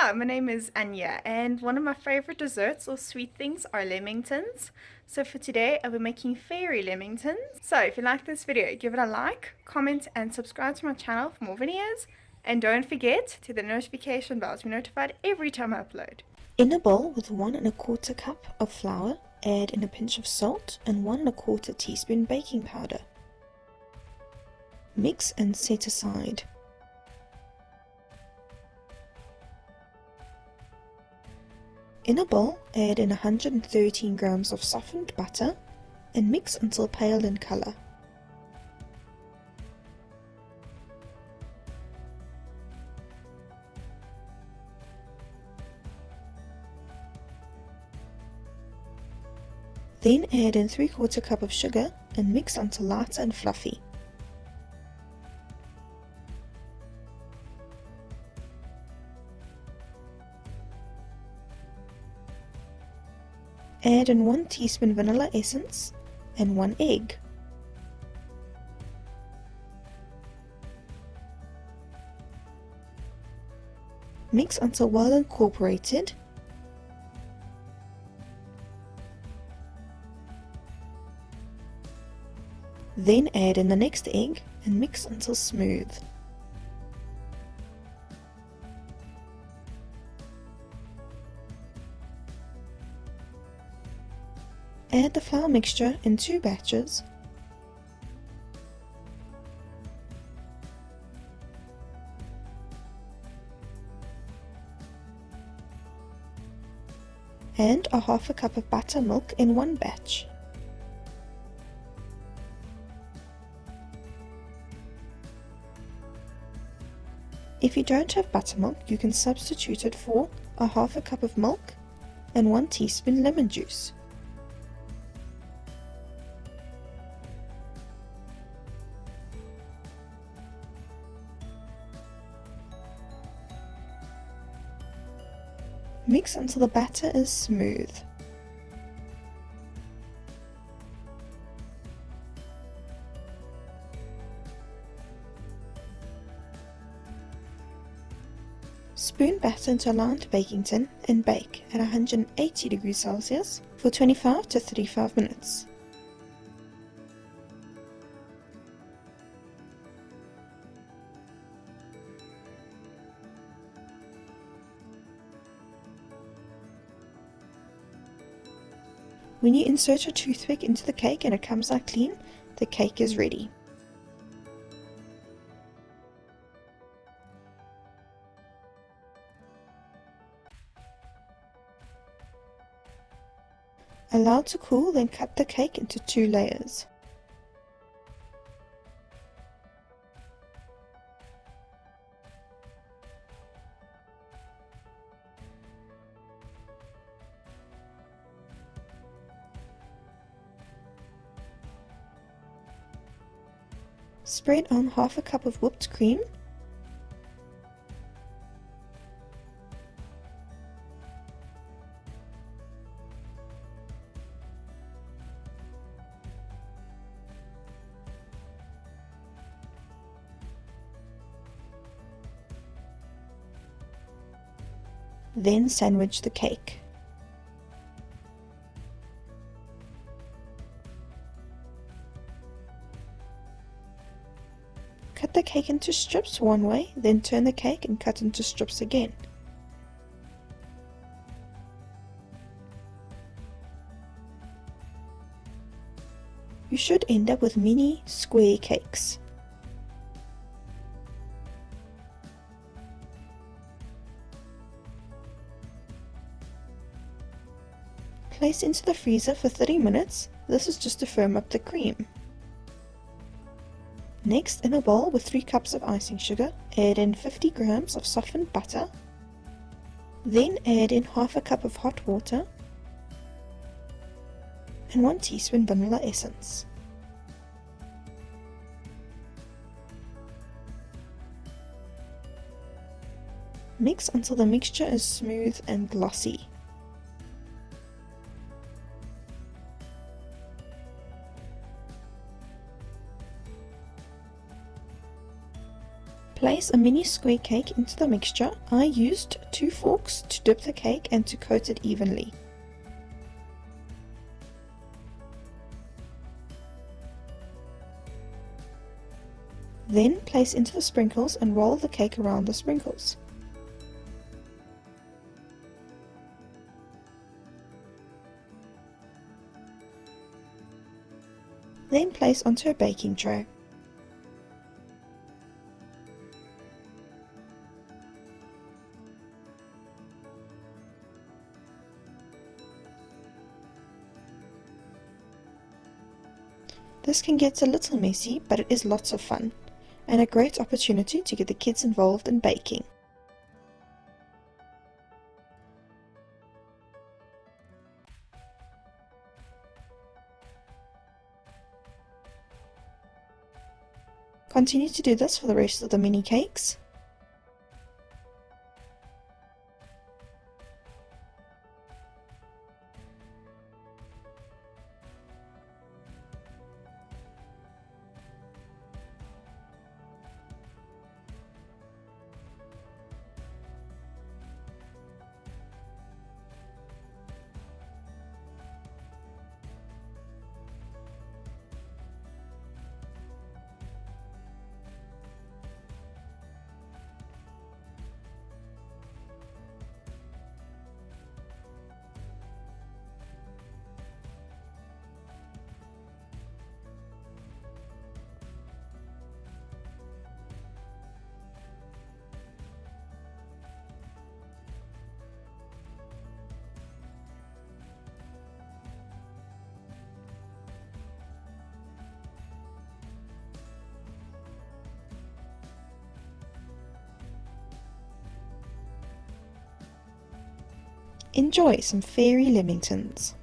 Hi, my name is Anya, and one of my favorite desserts or sweet things are lamingtons. So for today, I'll be making fairy lamingtons. So if you like this video, give it a like, comment, and subscribe to my channel for more videos. And don't forget to hit the notification bell to be notified every time I upload. In a bowl with 1 1/4 cup of flour, add in a pinch of salt and 1 1/4 teaspoon baking powder. Mix and set aside. In a bowl, add in 113 grams of softened butter and mix until pale in color. Then add in 3/4 cup of sugar and mix until light and fluffy. Add in 1 teaspoon vanilla essence and 1 egg. Mix until well incorporated. Then add in the next egg and mix until smooth. Add the flour mixture in 2 batches. And a 1/2 cup of buttermilk in 1 batch. If you don't have buttermilk, you can substitute it for a 1/2 cup of milk and 1 teaspoon lemon juice. Mix until the batter is smooth. Spoon batter into a lined baking tin and bake at 180 degrees Celsius for 25 to 35 minutes. When you insert your toothpick into the cake and it comes out clean, the cake is ready. Allow to cool, then cut the cake into 2 layers. Spread on 1/2 cup of whipped cream. Then sandwich the cake. Cut the cake into strips one way, then turn the cake and cut into strips again. You should end up with mini square cakes. Place into the freezer for 30 minutes. This is just to firm up the cream. Next, in a bowl with 3 cups of icing sugar, add in 50 grams of softened butter. Then add in 1/2 cup of hot water and 1 teaspoon vanilla essence. Mix until the mixture is smooth and glossy. Place a mini square cake into the mixture. I used 2 forks to dip the cake and to coat it evenly. Then place into the sprinkles and roll the cake around the sprinkles. Then place onto a baking tray. This can get a little messy, but it is lots of fun, and a great opportunity to get the kids involved in baking. Continue to do this for the rest of the mini cakes. Enjoy some fairy lamingtons!